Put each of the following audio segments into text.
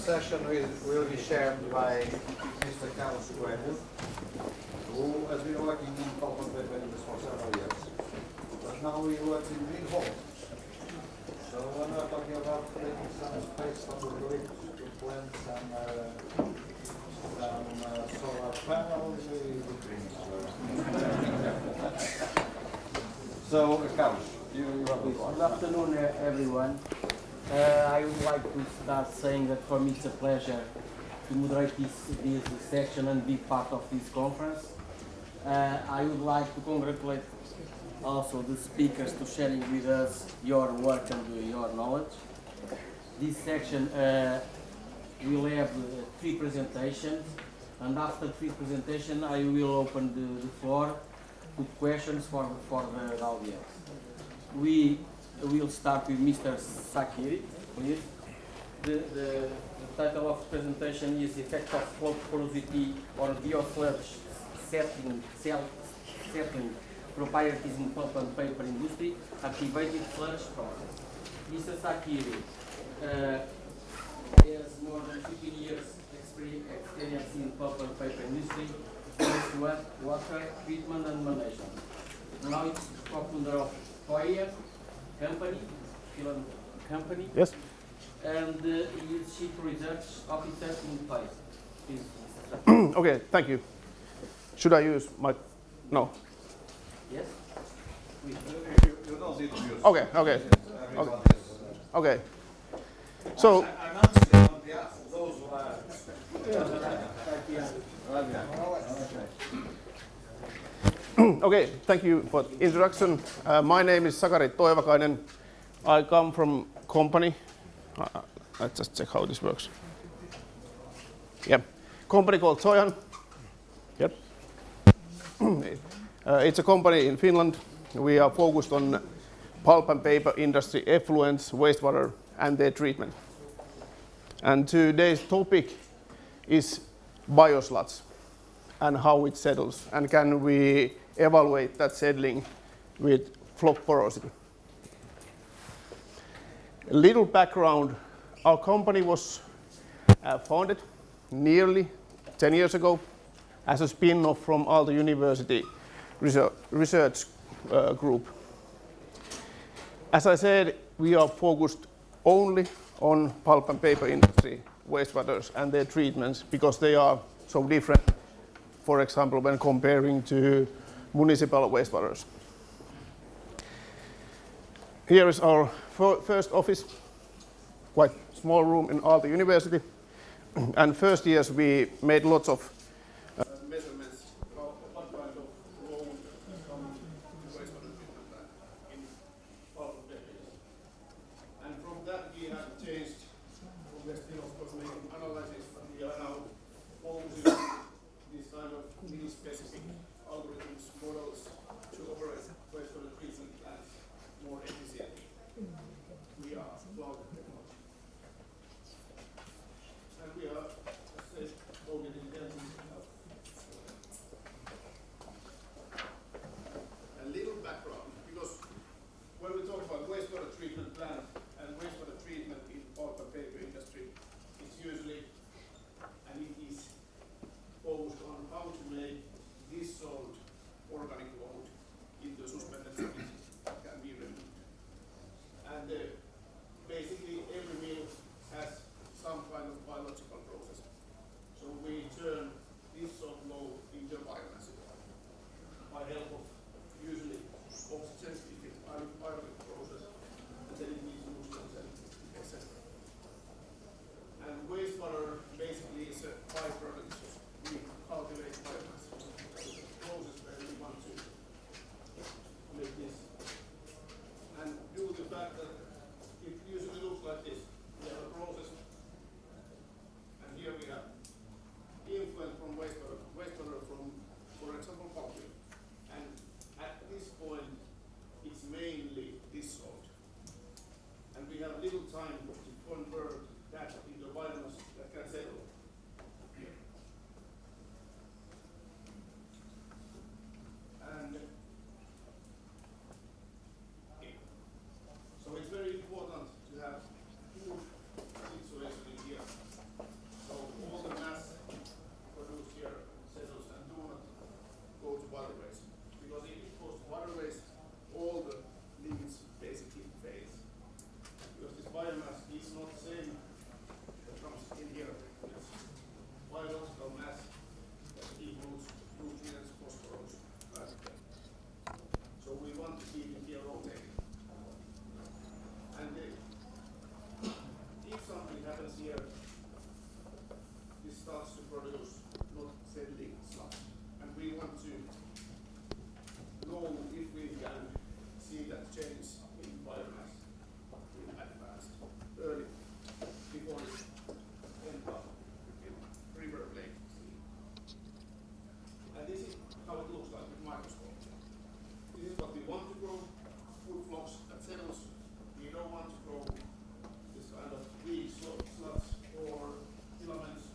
session will be shared by Mr. Carlos Coelho, who has been working in pulp and paper industry for several years. But now he works in GreenVolt. So when we're talking about taking some space from the grid to plant some solar panels, so Carlos, you have this one. Good afternoon, everyone. I would like to start saying that for me it's a pleasure to moderate this section and be part of this conference. I would like to congratulate also the speakers to sharing with us your work and your knowledge. This section will have 3 presentations, and after 3 presentations I will open the floor to questions for the audience. We will start with Mr. Sakari, please. The title of the presentation is Effect of FLOC Porosity on BIOSLUDGE Settling Properties in Pulp and Paper Industry, Activated Sludge Process. Mr. Sakari has more than 15 years experience in pulp and paper industry, water treatment and management. Now it's co-founder of Coelho company. Yes. And he is Chief Research Officer in place. Okay, thank you. Should I use my... No. Yes? You don't need to use. Okay, okay. Okay. Okay. So... I'm answering on behalf of those who are... Okay, thank you for the introduction. My name is Sakari Toivakainen. I come from company. Let's just check how this works. Yep, company called Sojan. Yep. It's a company in Finland. We are focused on pulp and paper industry effluents, wastewater, and their treatment. And today's topic is BIOSLUDGE and how it settles, and can we evaluate that settling with FLOC porosity. A little background: our company was founded nearly 10 years ago as a spin-off from Aalto University research group. As I said, we are focused only on pulp and paper industry wastewaters and their treatments because they are so different, for example, when comparing to municipal wastewaters. Here is our first office, quite small room in Aalto University. And first years we made lots of measurements of what kind of load from wastewater treatment plant in pulp and paper. And from that we have changed, we are still of course making analysis, but we are now focusing on this kind of really specific algorithms, models to operate wastewater treatment plants more efficiently. We are cloud technology. And we are, as I said, focusing intensively not the same that comes in here. It's biological mass that includes nutrients, phosphorus, and so we want to keep it here rotating. And if something happens here, this starts to produce not settling sludge. And we want to know if we can see that change in biomass in advance, early, before it ends up in river lake. And this is how it looks like with microscope. This is what we want to grow, food flocks that settles. We don't want to grow this kind of weak sludge or filaments.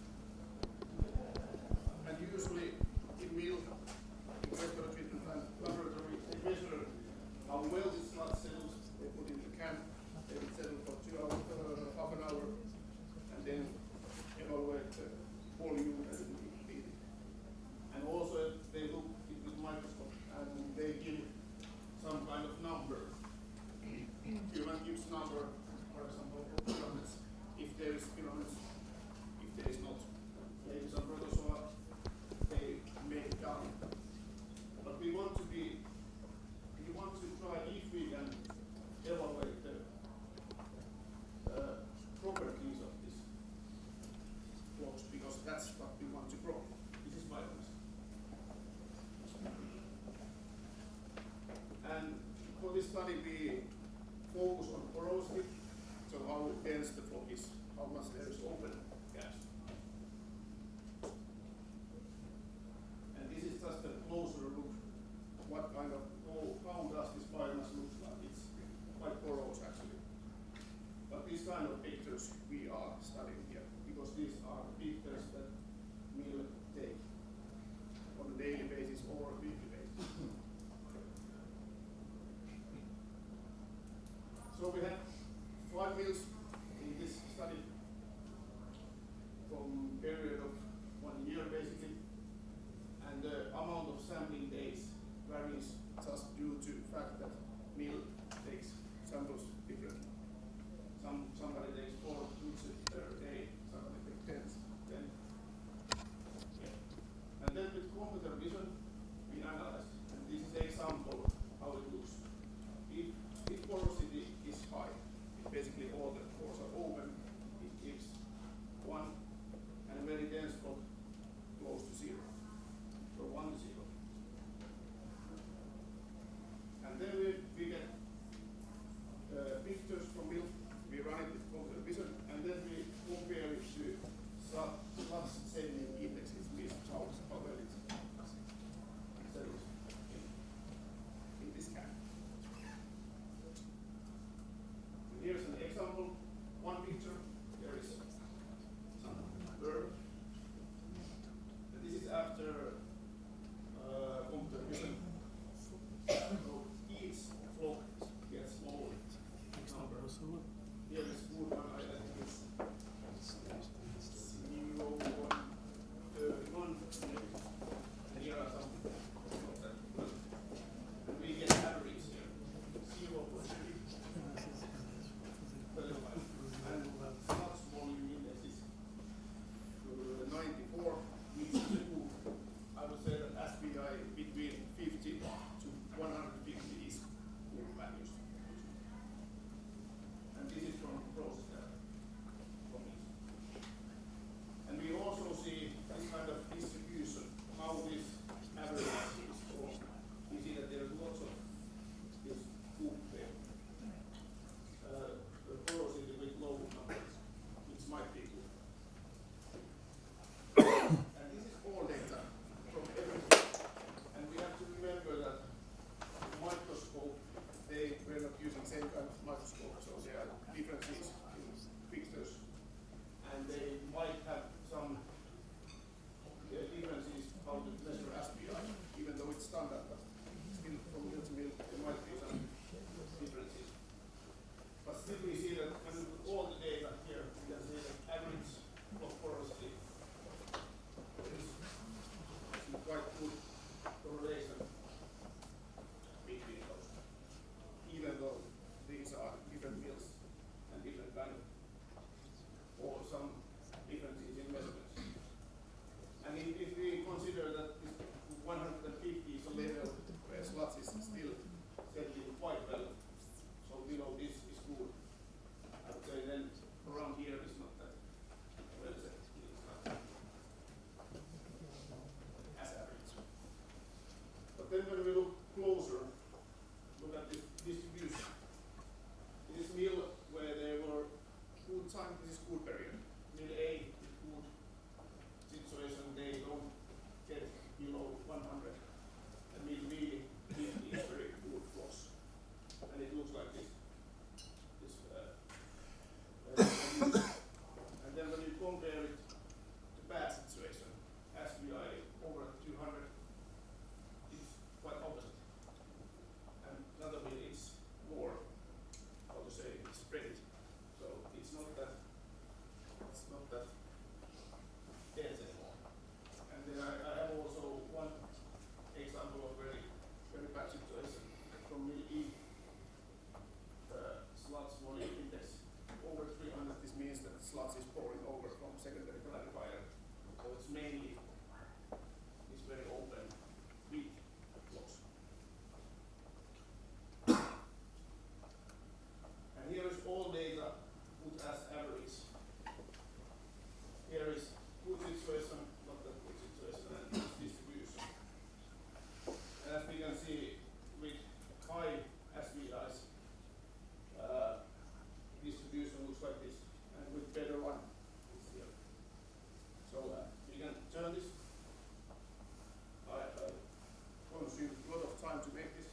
And usually in mill, in respiratory treatment and laboratory, they measure how well this sludge settles. They put it in the can, they will settle for 2 hours, half an hour, and then evaluate the volume and repeat it. And also they look it with microscope and they give some kind of number. Human gives number, for example, for filaments. If there is filaments, if there is not, maybe some protozoa, they make it down. But we want to try if we can evaluate the properties of this flocks, because that's what we want to grow. This is biomass. And for this study we focus on porosity, so how dense the flock is, how much there is open gas. And this is just a closer look at what kind of, how does this biomass look like. It's quite porous actually. But these kind of pictures we are studying here, because these are pictures that we'll take on a daily basis or a weekly basis. So we have 5 mills in this study from period of 1 year basically, and the amount of sampling days varies just due to the fact that mill takes samples differently. Somebody takes 4 weeks per day, somebody takes 10. Yeah. And then with computer vision, this is good period. Mill A is good situation, they don't get below 100. And mill B, 50 is very good loss. And it looks like this. And then when you compare it to bad situation, SBI over 200, it's quite opposite. And another mill is more, how to say, spread. So it's not that dense anymore. And then I have also one example of very bad situation from mill E. Sludge volume index over 300. This means that sludge is pouring over from secondary clarifier. So it's mainly this very open, weak loss. And here is all data put as average. Here is good situation, not that good situation, and distribution. And as we can see, with high SVIs, distribution looks like this, and with better one, it's here. So we can turn this. I consumed a lot of time to make this.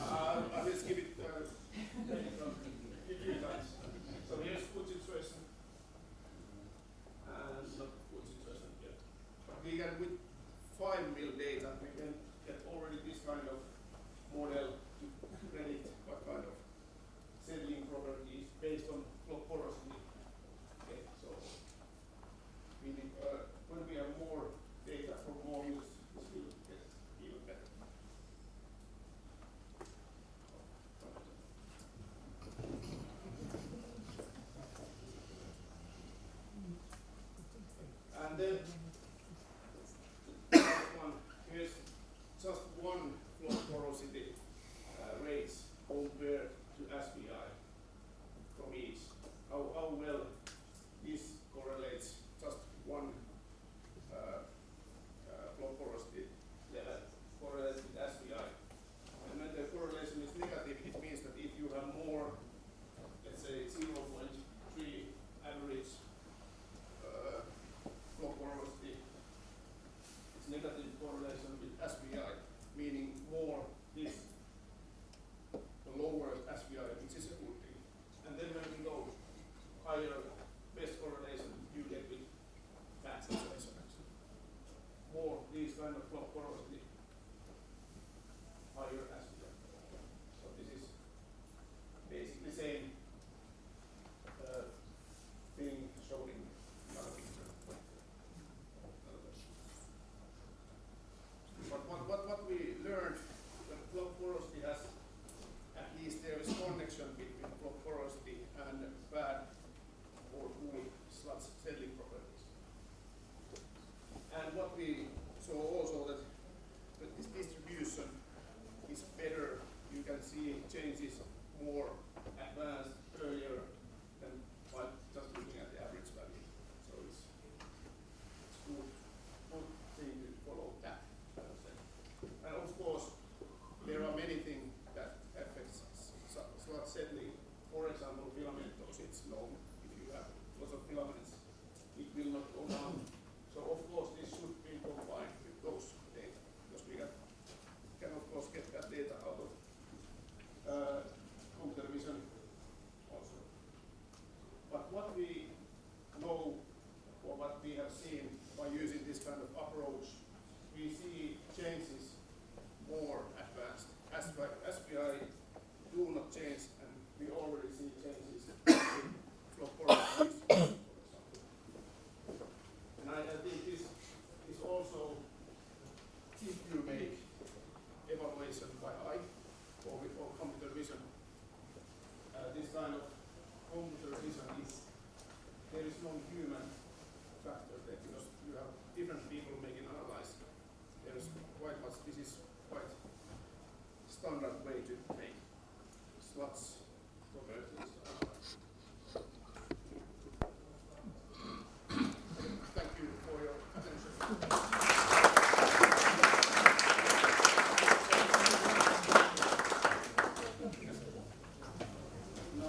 I will skip it 15 times. So here's good situation, and not good situation yet. But we can, with 5 mil data, we can get already this kind of model to predict what kind of settling properties based on FLOC porosity. Okay, so we need, when we have more data from more use, this will get even better. And then the last one, here's just one FLOC porosity rates compared to SBI from each. How well this correlates, just one FLOC porosity level correlates with SBI. And when the correlation is negative, it means that if you have more, let's say 0.3 average FLOC porosity, it's negative correlation with SBI, meaning more this, the lower SBI, which is a good thing. And then when we go higher, best correlation you get with bad situation. More these kind of FLOC porosity, higher SBI. So this is basically same thing shown in another picture. But what we learned, that FLOC porosity has, at least there is connection between FLOC porosity and bad or good sludge settling properties. And what we saw also that this distribution is better. You can see changes more advanced earlier than by just looking at the average value. So it's good thing to follow that. And of course, there are many things that affects sludge settling. For example, filamentous, it's known. If you have lots of filaments, it will not go down. So of course, this should be combined with those data, because we can of course get that data out of computer vision also. But what we know, or what we have seen by using this kind of approach, we see changes more advanced. SBI do not change, and we already see changes in FLOC porosities, for example. And I think this is also, if you make evaluation by eye or with computer vision, this kind of computer vision is, there is no human factor there because you have different people making analysis. There is quite much, this is quite standard way to make sludge properties analysis. Thank you for your attention. No,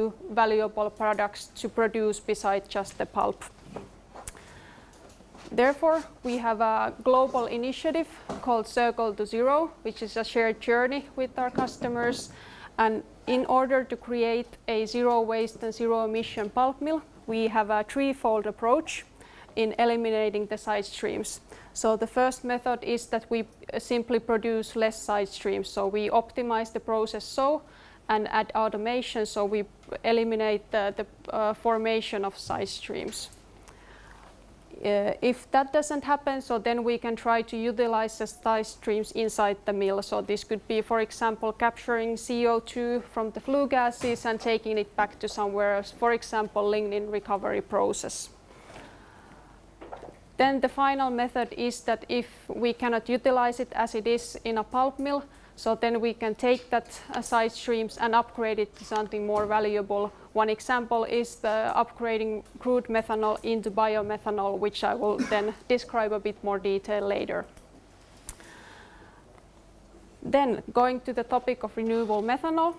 new valuable products to produce besides just the pulp. Therefore, we have a global initiative called Circle to Zero, which is a shared journey with our customers. And in order to create a zero waste and zero emission pulp mill, we have a threefold approach in eliminating the side streams. So the first method is that we simply produce less side streams. So we optimize the process and add automation, so we eliminate the formation of side streams. If that doesn't happen, so then we can try to utilize the side streams inside the mill. So this could be, for example, capturing CO2 from the flue gases and taking it back to somewhere else, for example, lignin recovery process. Then the final method is that if we cannot utilize it as it is in a pulp mill, so then we can take that side streams and upgrade it to something more valuable. One example is the upgrading crude methanol into biomethanol, which I will then describe a bit more detail later. Then going to the topic of renewable methanol.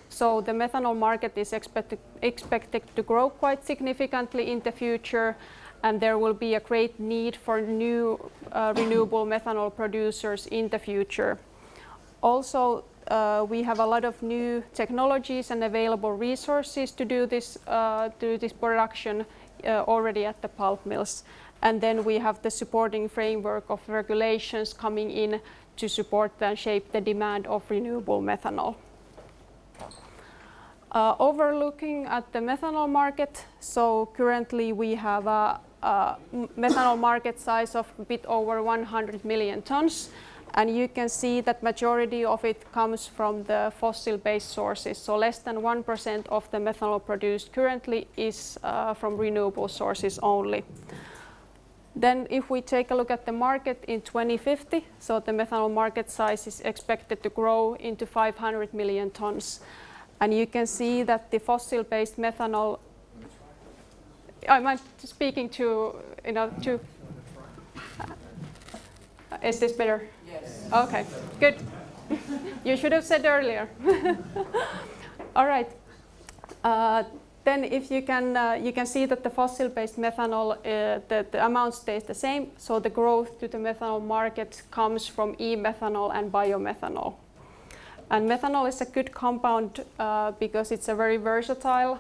So the methanol market is expected to grow quite significantly in the future, and there will be a great need for new renewable methanol producers in the future. Also, we have a lot of new technologies and available resources to do this production already at the pulp mills. And then we have the supporting framework of regulations coming in to support and shape the demand of renewable methanol. Overlooking at the methanol market, so currently we have a methanol market size of a bit over 100 million tons. And you can see that majority of it comes from the fossil-based sources. So less than 1% of the methanol produced currently is from renewable sources only. Then if we take a look at the market in 2050, so the methanol market size is expected to grow into 500 million tons. And you can see that the fossil-based methanol, I'm speaking to, is this better? Yes. Okay, good. You should have said earlier. All right. Then if you can see that the fossil-based methanol, the amount stays the same. So the growth to the methanol market comes from e-methanol and biomethanol. And methanol is a good compound because it's a very versatile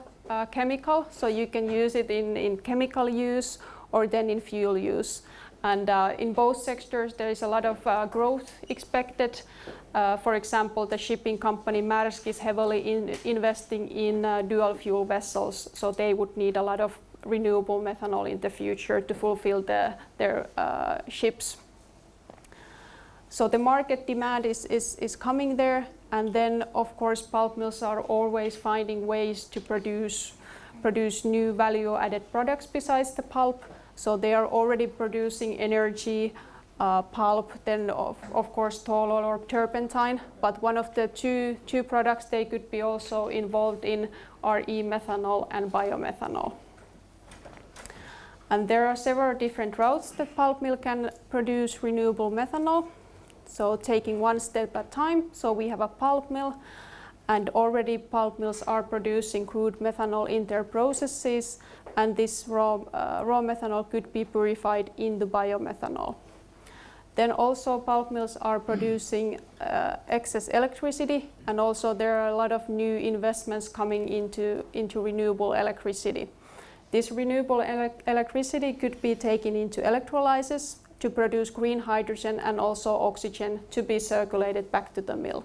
chemical. So you can use it in chemical use or then in fuel use. And in both sectors, there is a lot of growth expected. For example, the shipping company Maersk is heavily investing in dual fuel vessels, so they would need a lot of renewable methanol in the future to fulfill their ships. So the market demand is coming there, and then of course pulp mills are always finding ways to produce new value-added products besides the pulp. So they are already producing energy, pulp, then of course tall oil or turpentine. But one of the two products they could be also involved in are e-methanol and biomethanol. And there are several different routes that pulp mill can produce renewable methanol. So taking one step at a time, so we have a pulp mill, and already pulp mills are producing crude methanol in their processes, and this raw methanol could be purified into biomethanol. Then also pulp mills are producing excess electricity, and also there are a lot of new investments coming into renewable electricity. This renewable electricity could be taken into electrolysis to produce green hydrogen and also oxygen to be circulated back to the mill.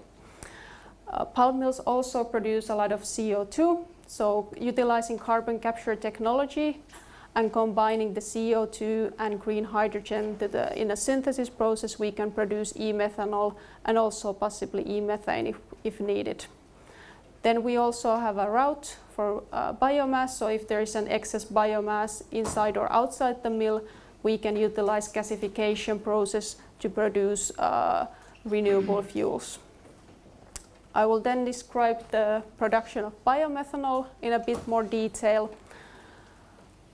Pulp mills also produce a lot of CO2, so utilizing carbon capture technology and combining the CO2 and green hydrogen in a synthesis process, we can produce e-methanol and also possibly e-methane if needed. Then we also have a route for biomass, so if there is an excess biomass inside or outside the mill, we can utilize gasification process to produce renewable fuels. I will then describe the production of biomethanol in a bit more detail.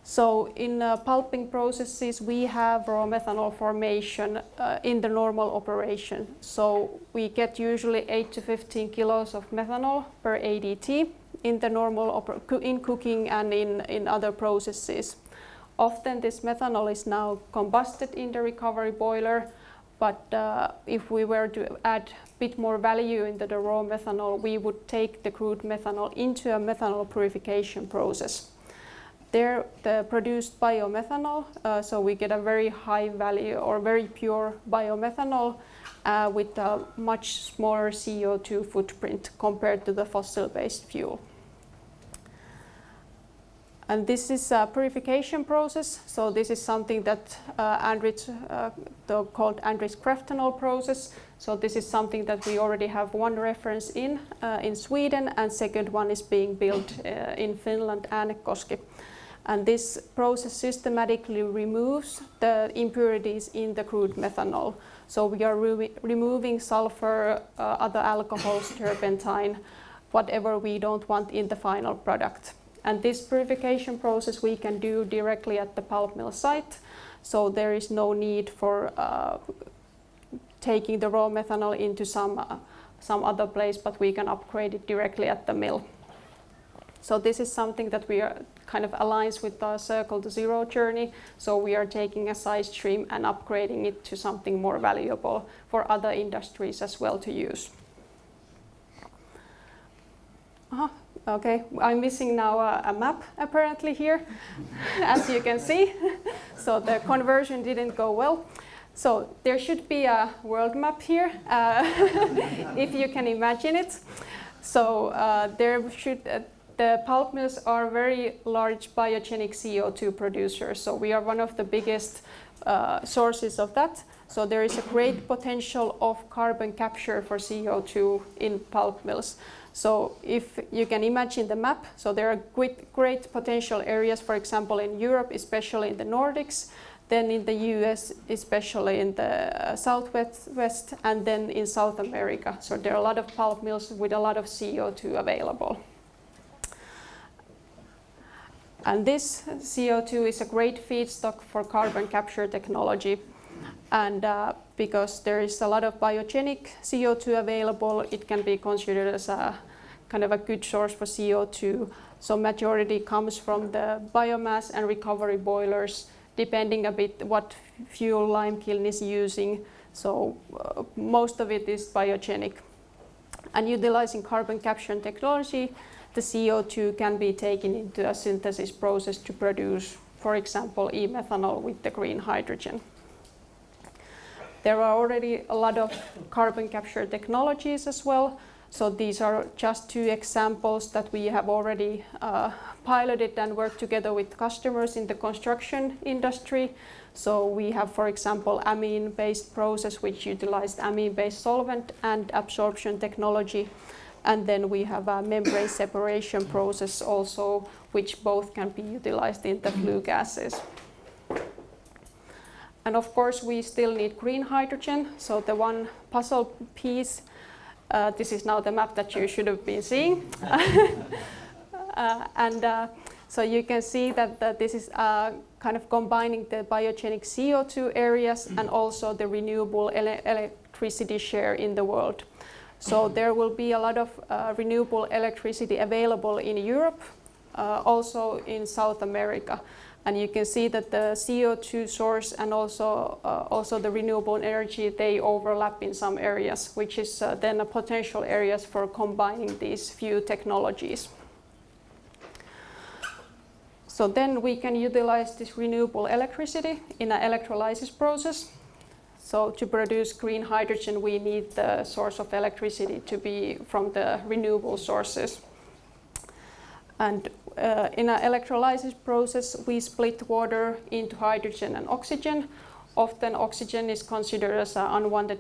So in pulping processes, we have raw methanol formation in the normal operation. So we get usually 8 to 15 kilos of methanol per ADT. in the normal in cooking and in other processes. Often this methanol is now combusted in the recovery boiler, but if we were to add a bit more value into the raw methanol, we would take the crude methanol into a methanol purification process. There, the produced biomethanol, so we get a very high value or very pure biomethanol with a much smaller CO2 footprint compared to the fossil-based fuel. And this is a purification process, so this is something that called Andritz-Craftonol process. So this is something that we already have one reference in Sweden, and second one is being built in Finland, Äänekoski. And this process systematically removes the impurities in the crude methanol. So we are removing sulfur, other alcohols, turpentine, whatever we don't want in the final product. And this purification process we can do directly at the pulp mill site. So there is no need for taking the raw methanol into some other place, but we can upgrade it directly at the mill. So this is something that we are kind of aligns with the Circle to Zero journey. So we are taking a side stream and upgrading it to something more valuable for other industries as well to use. Okay, I'm missing now a map apparently here, as you can see. So the conversion didn't go well. So there should be a world map here, if you can imagine it. So the pulp mills are very large biogenic CO2 producers. So we are one of the biggest sources of that. So there is a great potential of carbon capture for CO2 in pulp mills. So if you can imagine the map, so there are great potential areas, for example, in Europe, especially in the Nordics, then in the US, especially in the Southwest, and then in South America. So there are a lot of pulp mills with a lot of CO2 available. And this CO2 is a great feedstock for carbon capture technology. And because there is a lot of biogenic CO2 available, it can be considered as a kind of a good source for CO2. So majority comes from the biomass and recovery boilers, depending a bit what fuel lime kiln is using. So most of it is biogenic. And utilizing carbon capture technology, the CO2 can be taken into a synthesis process to produce, for example, e-methanol with the green hydrogen. There are already a lot of carbon capture technologies as well. So these are just two examples that we have already piloted and worked together with customers in the construction industry. So we have, for example, amine-based process which utilized amine-based solvent and absorption technology. And then we have a membrane separation process also, which both can be utilized in the flue gases. And of course, we still need green hydrogen. So the one puzzle piece, this is now the map that you should have been seeing. So you can see that this is kind of combining the biogenic CO2 areas and also the renewable electricity share in the world. So there will be a lot of renewable electricity available in Europe, also in South America. And you can see that the CO2 source and also the renewable energy, they overlap in some areas, which is then a potential areas for combining these few technologies. So then we can utilize this renewable electricity in an electrolysis process. So to produce green hydrogen, we need the source of electricity to be from the renewable sources. And in an electrolysis process, we split water into hydrogen and oxygen. Often oxygen is considered as an unwanted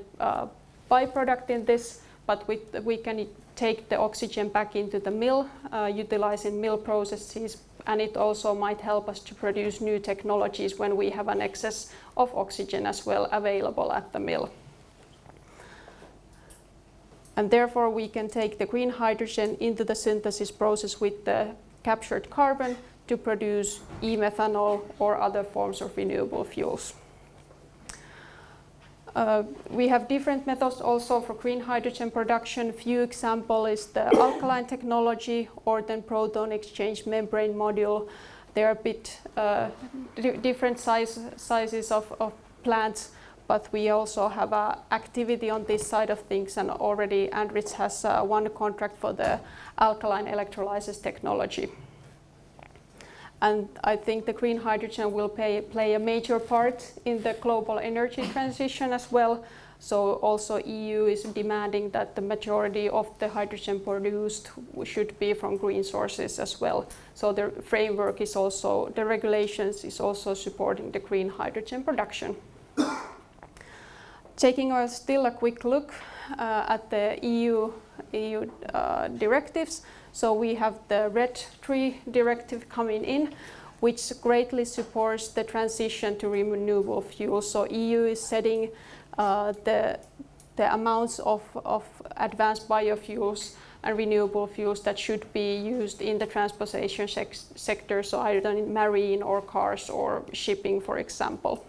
byproduct in this, but we can take the oxygen back into the mill, utilizing mill processes, and it also might help us to produce new technologies when we have an excess of oxygen as well available at the mill. And therefore we can take the green hydrogen into the synthesis process with the captured carbon to produce e-methanol or other forms of renewable fuels. We have different methods also for green hydrogen production. Few example is the alkaline technology or then proton exchange membrane module. There are a bit different sizes of plants, but we also have activity on this side of things, and already Andritz has won a contract for the alkaline electrolysis technology. And I think the green hydrogen will play a major part in the global energy transition as well. So also EU is demanding that the majority of the hydrogen produced should be from green sources as well. So the framework is also, the regulations is also supporting the green hydrogen production. Taking still a quick look at the EU directives. So we have the RED III directive coming in, which greatly supports the transition to renewable fuels. So EU is setting the amounts of advanced biofuels and renewable fuels that should be used in the transportation sector, so either in marine or cars or shipping, for example.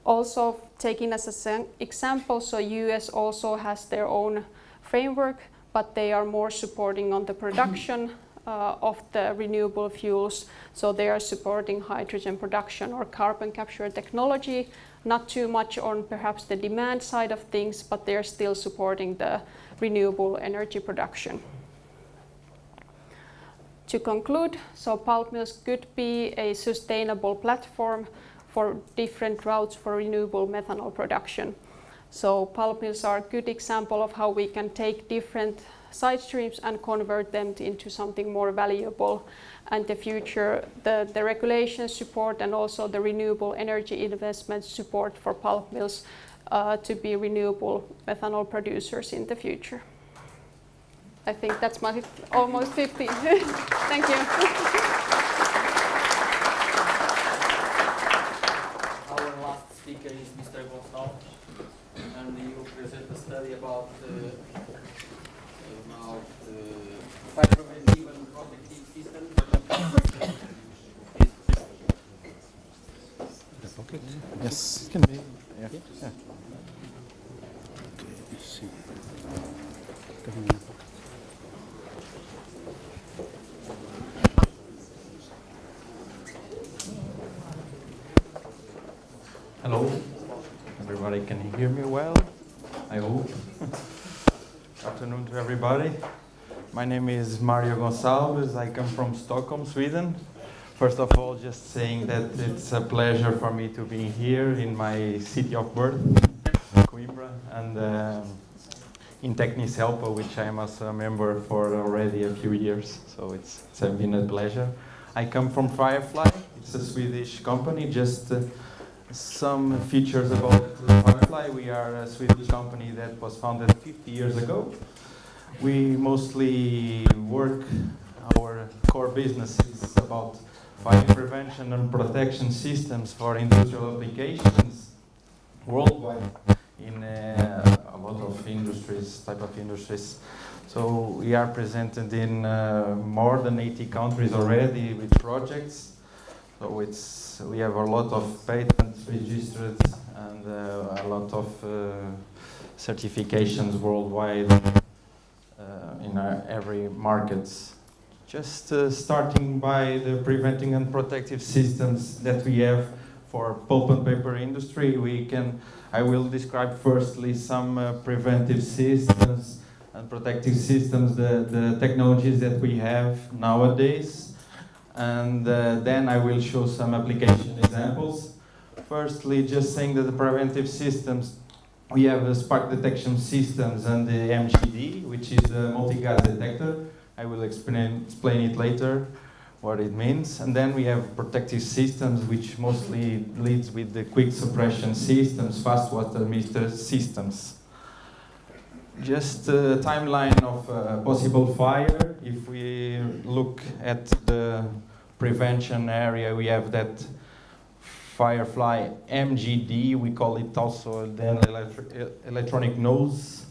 Also, taking as an example, so US also has their own framework, but they are more supporting on the production of the renewable fuels. So they are supporting hydrogen production or carbon capture technology, not too much on perhaps the demand side of things, but they're still supporting the renewable energy production. To conclude, so pulp mills could be a sustainable platform for different routes for renewable methanol production. So pulp mills are a good example of how we can take different side streams and convert them into something more valuable. And the future, the regulation support and also the renewable energy investment support for pulp mills to be renewable methanol producers in the future. I think that's my almost 15. Thank you. Our last speaker is Mr. Gonçalves, and he will present a study about preventive and protective systems. Okay. Yes, it can be. Yeah. Yeah. Okay, see. Hello, everybody can hear me well, I hope. Good afternoon to everybody. My name is Mário Gonçalves, I come from Stockholm, Sweden. First of all, just saying that it's a pleasure for me to be here in my city of birth, Coimbra, and in Tecnicelpa, which I am also a member for already a few years, so it's been a pleasure. I come from Firefly, it's a Swedish company, just some features about Firefly. We are a Swedish company that was founded 50 years ago. We mostly work, our core business is about fire prevention and protection systems for industrial applications worldwide in a lot of industries, type of industries. So we are presented in more than 80 countries already with projects. So we have a lot of patents registered and a lot of certifications worldwide in every market. Just starting by the preventing and protective systems that we have for pulp and paper industry, I will describe firstly some preventive systems and protective systems, the technologies that we have nowadays. And then I will show some application examples. Firstly, just saying that the preventive systems, we have the spark detection systems and the MGD, which is the multi-gas detector. I will explain it later, what it means. And then we have protective systems, which mostly leads with the quick suppression systems, fast water meter systems. Just a timeline of possible fire. If we look at the prevention area, we have that Firefly MGD, we call it also the electronic nose.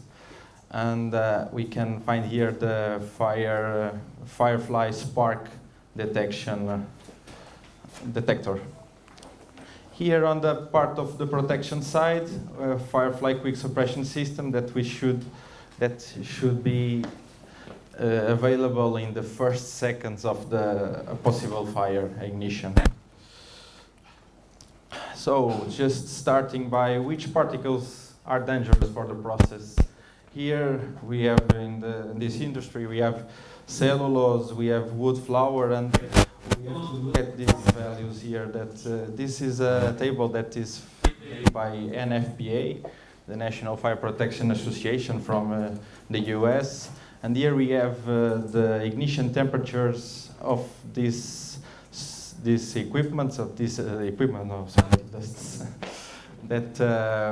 And we can find here the Firefly spark detection detector. Here on the part of the protection side, Firefly quick suppression system that should be available in the first seconds of the possible fire ignition. So just starting by which particles are dangerous for the process. Here we have in this industry, we have cellulose, we have wood flour, and we have to look at these values here. That this is a table that is made by NFPA, the National Fire Protection Association from the US. And here we have the ignition temperatures of this equipment, that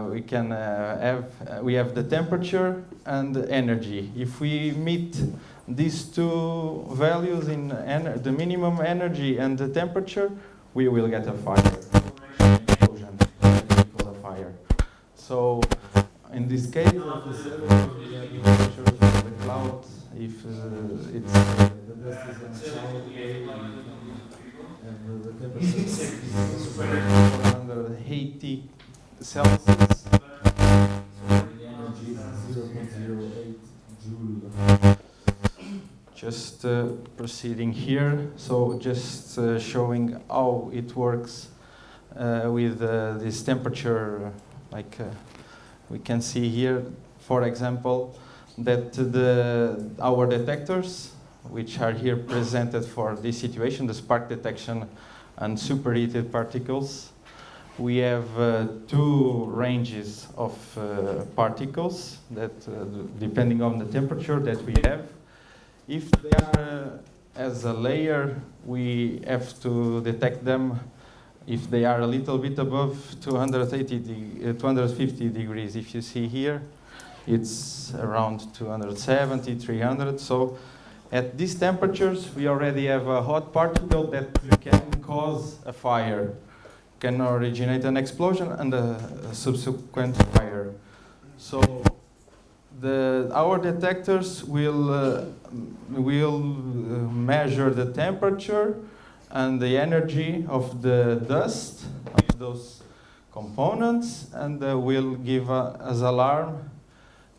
we can have. We have the temperature and the energy. If we meet these two values in the minimum energy and the temperature, we will get a fire, explosion, a fire. So in this case, we have the temperature of the cloud. If it's the dust is on cloud, and the temperature is 480 Celsius, so the energy is 0.08 joule. Just proceeding here, so just showing how it works with this temperature. Like we can see here, for example, that our detectors, which are here presented for this situation, the spark detection and superheated particles, we have two ranges of particles that, depending on the temperature that we have. If they are as a layer, we have to detect them if they are a little bit above 250 degrees. If you see here, it's around 270, 300. So at these temperatures, we already have a hot particle that can cause a fire, can originate an explosion and a subsequent fire. So our detectors will measure the temperature and the energy of the dust of those components, and will give us alarm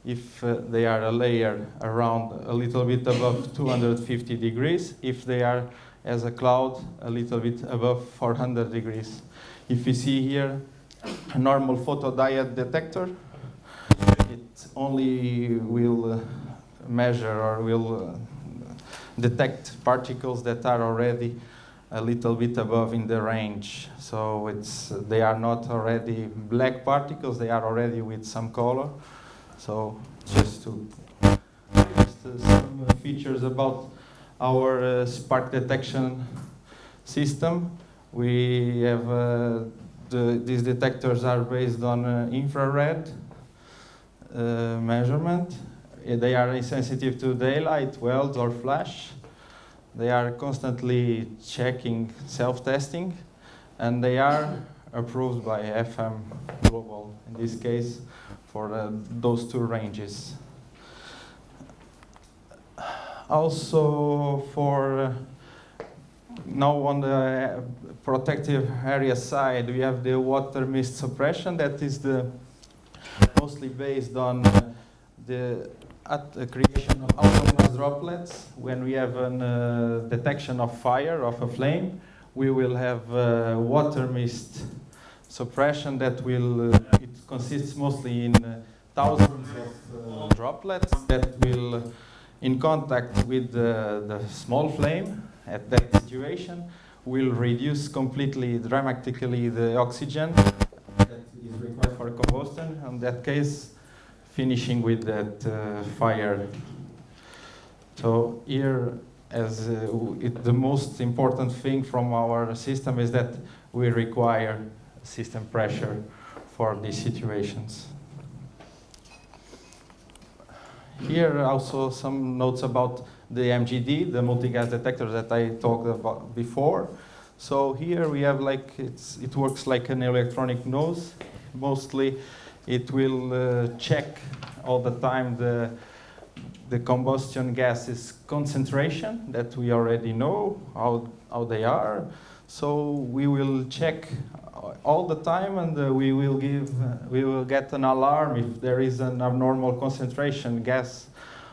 if they are a layer around a little bit above 250 degrees, if they are as a cloud a little bit above 400 degrees. If you see here a normal photodiode detector, it only will measure or will detect particles that are already a little bit above in the range. So they are not already black particles, they are already with some color. So just some features about our spark detection system. We have these detectors are based on infrared measurement. They are insensitive to daylight, weld, or flash. They are constantly checking self-testing, and they are approved by FM Global, in this case, for those two ranges. Also, for now on the protective area side, we have the water mist suppression that is mostly based on the creation of autonomous droplets. When we have a detection of fire, of a flame, we will have water mist suppression that will, it consists mostly in thousands of droplets that will, in contact with the small flame at that situation, will reduce completely, dramatically the oxygen that is required for combustion. In that case, finishing with that fire. So here, the most important thing from our system is that we require system pressure for these situations. Here also some notes about the MGD, the multi-gas detector that I talked about before. So here we have it works like an electronic nose. Mostly it will check all the time the combustion gases concentration that we already know how they are. So we will check all the time, and we will get an alarm if there is an abnormal concentration gas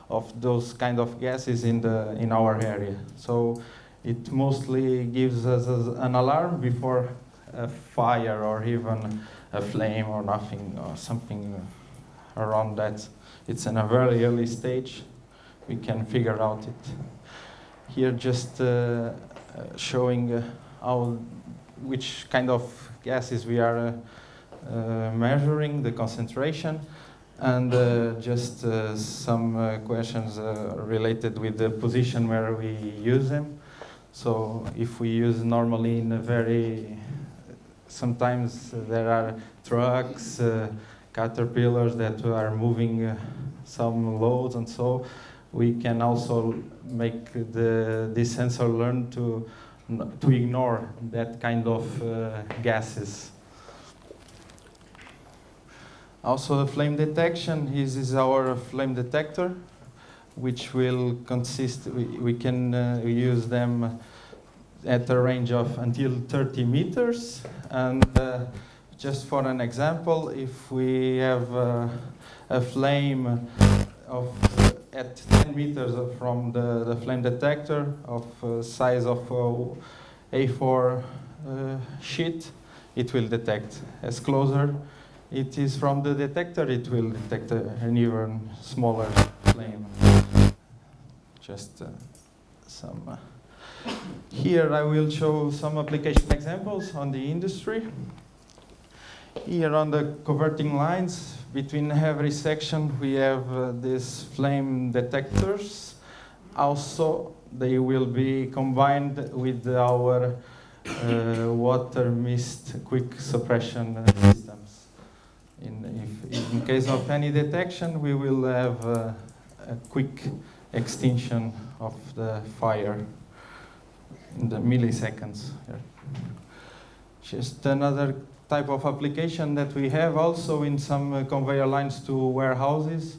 of those kind of gases in our area. So it mostly gives us an alarm before a fire or even a flame or nothing or something around that. It's in a very early stage. We can figure out it. Here just showing which kind of gases we are measuring, the concentration, and just some questions related with the position where we use them. So if we use normally in a very, sometimes there are trucks, caterpillars that are moving some loads, and so we can also make this sensor learn to ignore that kind of gases. Also, flame detection. This is our flame detector, which will consist. We can use them at a range of until 30 meters. And just for an example, if we have a flame at 10 meters from the flame detector of size of A4 sheet, it will detect. As closer it is from the detector, it will detect an even smaller flame. Just some. Here I will show some application examples on the industry. Here on the converting lines, between every section we have these flame detectors. Also, they will be combined with our water mist quick suppression systems. In case of any detection, we will have a quick extinction of the fire in the milliseconds. Here. Just another type of application that we have also in some conveyor lines to warehouses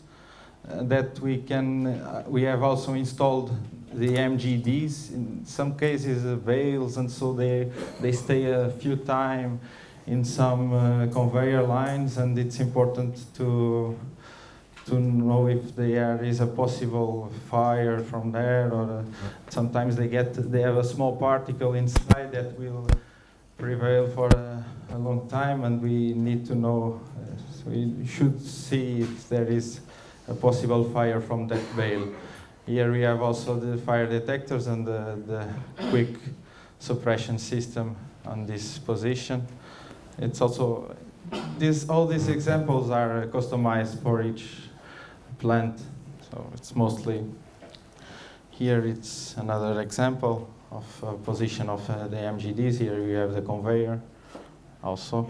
that we have also installed the MGDs, in some cases bales, and so they stay a few times in some conveyor lines, and it's important to know if there is a possible fire from there, or sometimes they have a small particle inside that will prevail for a long time, and we need to know, so we should see if there is a possible fire from that bale. Here we have also the fire detectors and the quick suppression system on this position. It's also, all these examples are customized for each plant, so it's mostly, here it's another example of position of the MGDs. Here we have the conveyor also.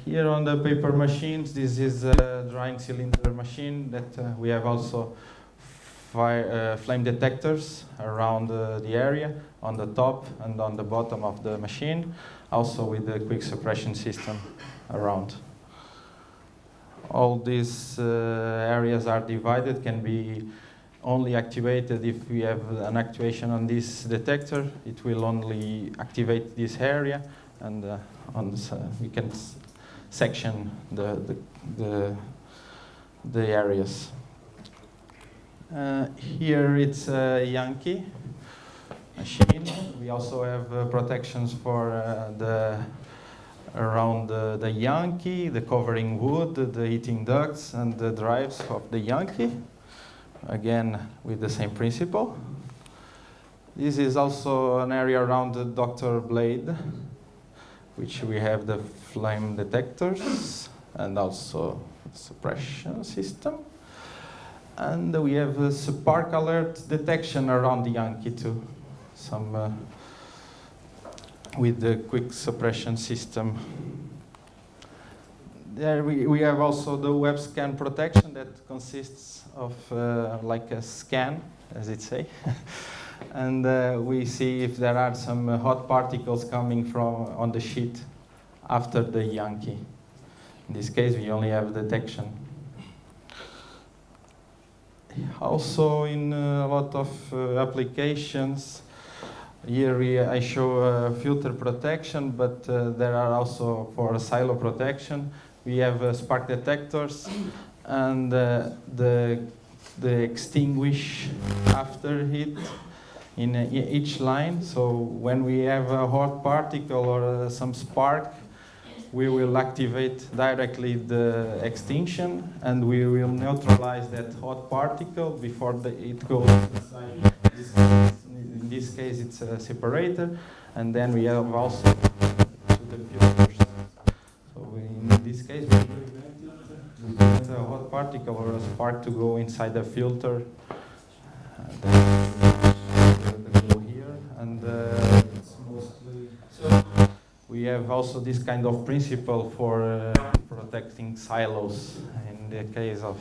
Here on the paper machines, this is a drying cylinder machine that we have also flame detectors around the area, on the top and on the bottom of the machine, also with the quick suppression system around. All these areas are divided, can be only activated if we have an activation on this detector. It will only activate this area, and we can section the areas. Here it's a Yankee machine. We also have protections for around the Yankee, the covering wood, the heating ducts, and the drives of the Yankee. Again, with the same principle. This is also an area around the Dr. Blade, which we have the flame detectors and also suppression system. And we have a spark alert detection around the Yankee too. Some with the quick suppression system. There we have also the web scan protection that consists of like a scan, as it say. And we see if there are some hot particles coming from on the sheet after the Yankee. In this case, we only have detection. Also, in a lot of applications, Here I show filter protection, but there are also for silo protection. We have spark detectors and the extinguish after hit in each line. So when we have a hot particle or some spark, we will activate directly the extinction, and we will neutralize that hot particle before it goes inside. In this case, it's a separator, and then we have also to the filters. So in this case, we prevent a hot particle or a spark to go inside the filter. Then go here, and it's mostly so. We have also this kind of principle for protecting silos. In the case of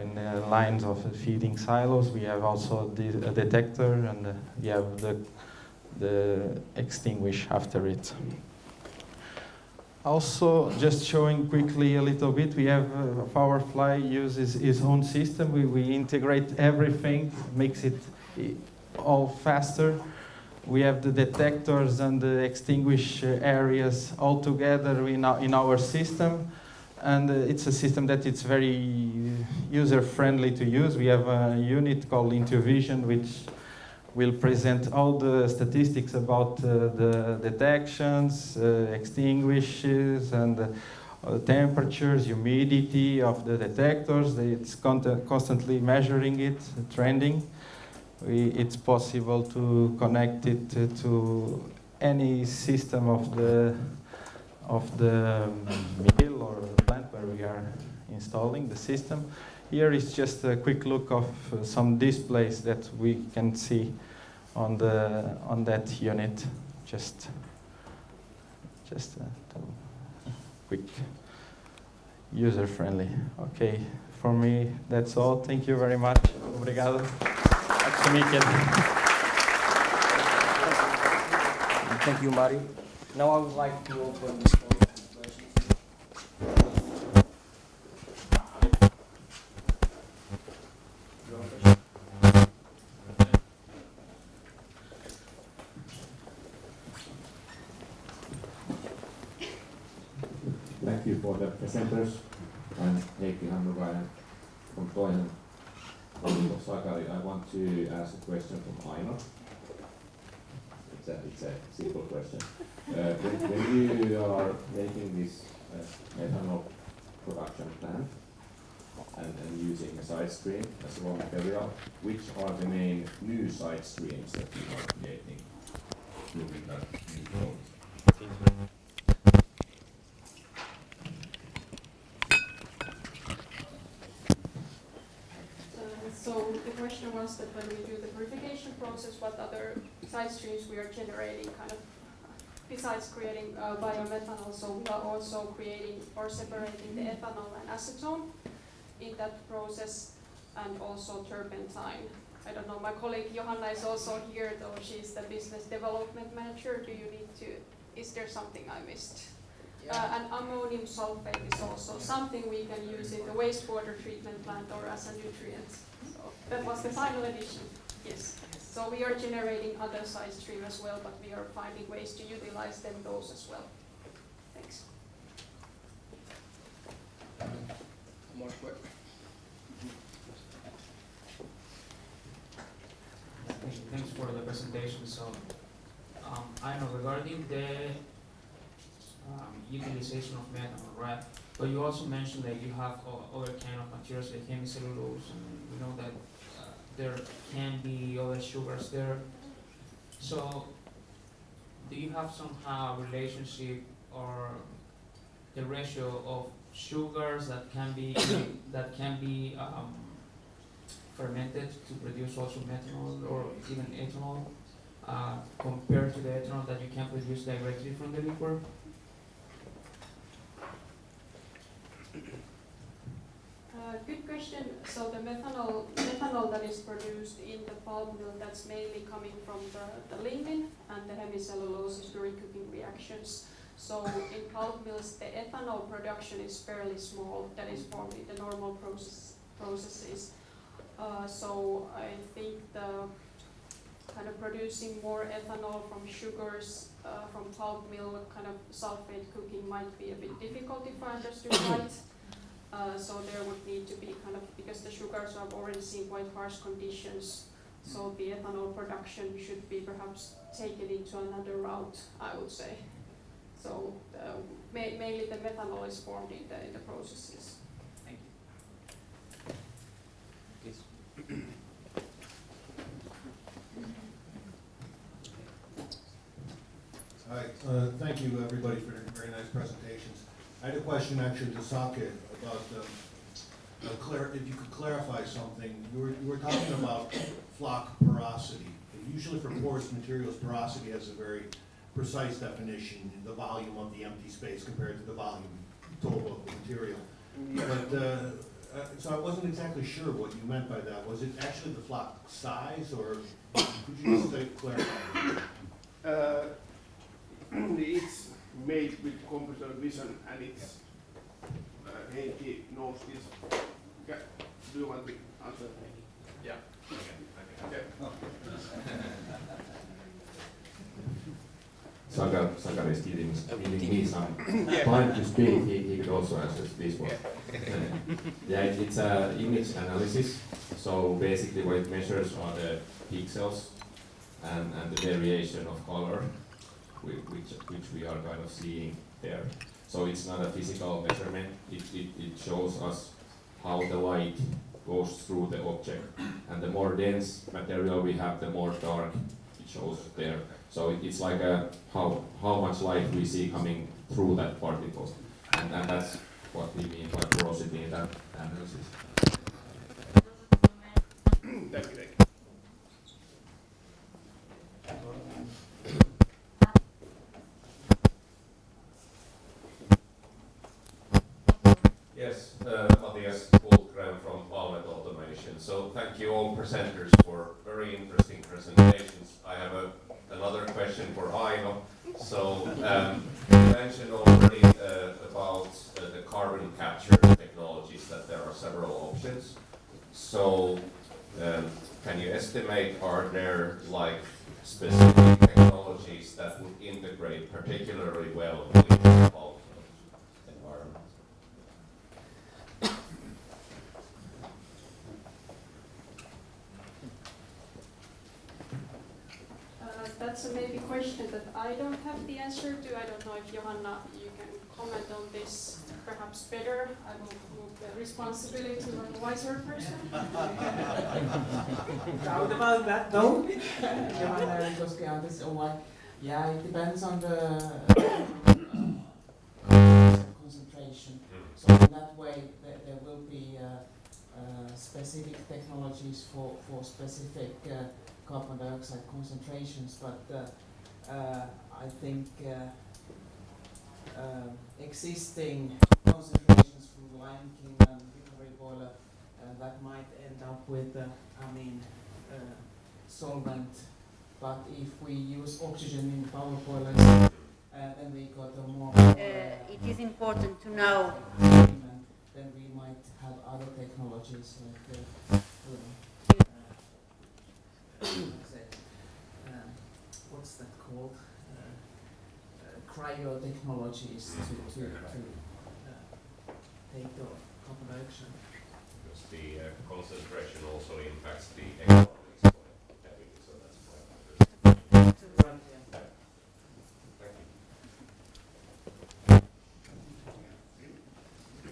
in the lines of feeding silos, we have also a detector, and we have the extinguish after it. Also, just showing quickly a little bit, we have Powerfly uses his own system. We integrate everything, makes it all faster. We have the detectors and the extinguish areas all together in our system. And it's a system that it's very user-friendly to use. We have a unit called IntuVision, which will present all the statistics about the detections, extinguishes, and temperatures, humidity of the detectors. It's constantly measuring it, trending. It's possible to connect it to any system of the mill or plant where we are installing the system. Here is just a quick look of some displays that we can see on that unit. Just quick, user-friendly. Okay, for me that's all. Thank you very much. Obrigado. Thank you, Mário. Now I would like to open the floor to questions. Thank you for the presenters. I'm Gonçalves from Toivakainen. Sakari, I want to ask a question from Aino. It's a simple question. When you are making this methanol production plant and using a side stream as raw material, which are the main new side streams that you are creating during that new project? So the question was that when we do the purification process, what other side streams we are generating, kind of besides creating biomethanol. So we are also creating or separating the ethanol and acetone in that process, and also turpentine. I don't know, my colleague Johanna is also here, though she's the business development manager. Do you need to, is there something I missed? And ammonium sulfate is also something we can use in the wastewater treatment plant or as a nutrient. So that was the final addition, yes. So we are generating other side stream as well, but we are finding ways to utilize them those as well. Thanks. More quick. Thanks for the presentation. So, I know regarding the utilization of methanol, right? But you also mentioned that you have other kind of materials like hemicellulose, and we know that there can be other sugars there. So, do you have somehow relationship or the ratio of sugars that can be fermented to produce also methanol or even ethanol compared to the ethanol that you can produce directly from the liquor? Good question. So the methanol that is produced in the pulp mill, that's mainly coming from the lignin and the hemicellulose during cooking reactions. So in pulp mills, the ethanol production is fairly small. That is for the normal processes. So I think kind of producing more ethanol from sugars from pulp mill, kind of sulfate cooking might be a bit difficult if I understood right. So there would need to be kind of, because the sugars have already seen quite harsh conditions, so the ethanol production should be perhaps taken into another route, I would say. So mainly the methanol is formed in the processes. Thank you. Please. Hi, thank you everybody for very nice presentations. I had a question actually to Sakari about if you could clarify something. You were talking about FLOC porosity. Usually for porous materials, porosity has a very precise definition in the volume of the empty space compared to the volume total of the material. But, so I wasn't exactly sure what you meant by that. Was it actually the FLOC size, or could you just clarify? It's made with computer vision, and it's Heikki knows this. Do you want to answer? Yeah. Okay. Sakari is giving me some time to speak. He could also answer this one. Yeah, it's an image analysis. So basically what it measures are the pixels and the variation of color, which we are kind of seeing there. So it's not a physical measurement. It shows us how the light goes through the object. And the more dense material we have, the more dark it shows there. So it's like how much light we see coming through that particle. And that's what we mean by porosity in that analysis. Yes, Matthias Hultgren from Valmet Automation. So thank you all presenters for very interesting presentations. I have another question for Aino. So you mentioned already about the carbon capture technologies, that there are several options. So can you estimate, are there like specific technologies that would integrate particularly well with the pulp environment? That's a maybe question that I don't have the answer to. I don't know if Johanna, you can comment on this perhaps better. I will move the responsibility to a wiser person. Proud about that though. Johanna just on this one. Yeah, it depends on the concentration. So in that way, there will be specific technologies for specific carbon dioxide concentrations, but I think existing concentrations from lime kiln and recovery boiler that might end up with solvent. But if we use oxygen in power boilers, then we got a more. It is important to know. Then we might have other technologies like. What's that called? Cryo technologies to take the carbon dioxide. Because the concentration also impacts the economics quite heavily, so that's quite interesting. Right, yeah.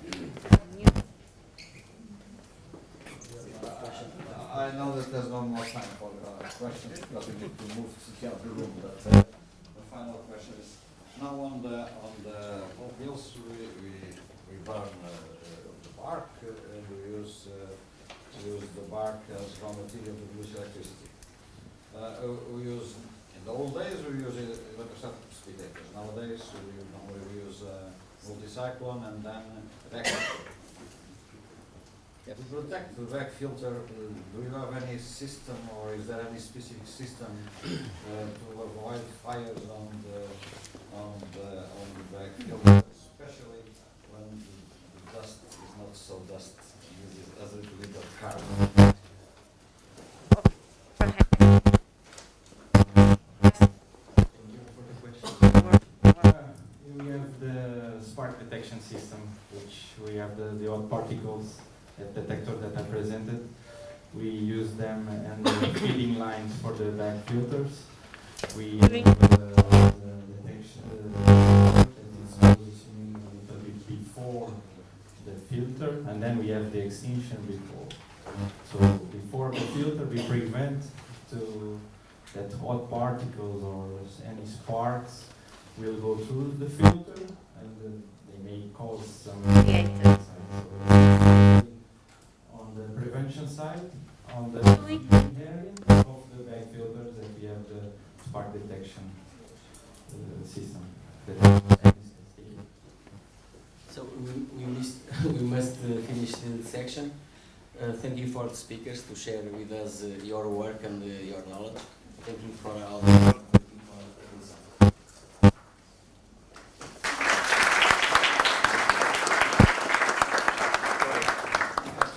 Thank you. I know that there's no more time for questions because we need to move to the other room. But the final question is: now on the pulp mills, we burn the bark, and we use the bark as raw material to produce electricity. We use in the old days we use electrostatic speed actors. Nowadays we use multi-cyclone and then vacuum. To protect the vac filter, do you have any system, or is there any specific system to avoid fires on the vac filter, especially when the dust is not so dust, uses as a little bit of carbon? spark detection system, which we have the odd particles detector that I presented. We use them and the feeding lines for the back filters. We have the detection that is positioning a little bit before the filter, and then we have the extinction before. So before the filter, we prevent that hot particles or any sparks will go through the filter, and they may cause some on the prevention side, on the engineering of the back filters, that we have the spark detection system. So we must finish the section. Thank you for the speakers to share with us your work and your knowledge. Thank you for all.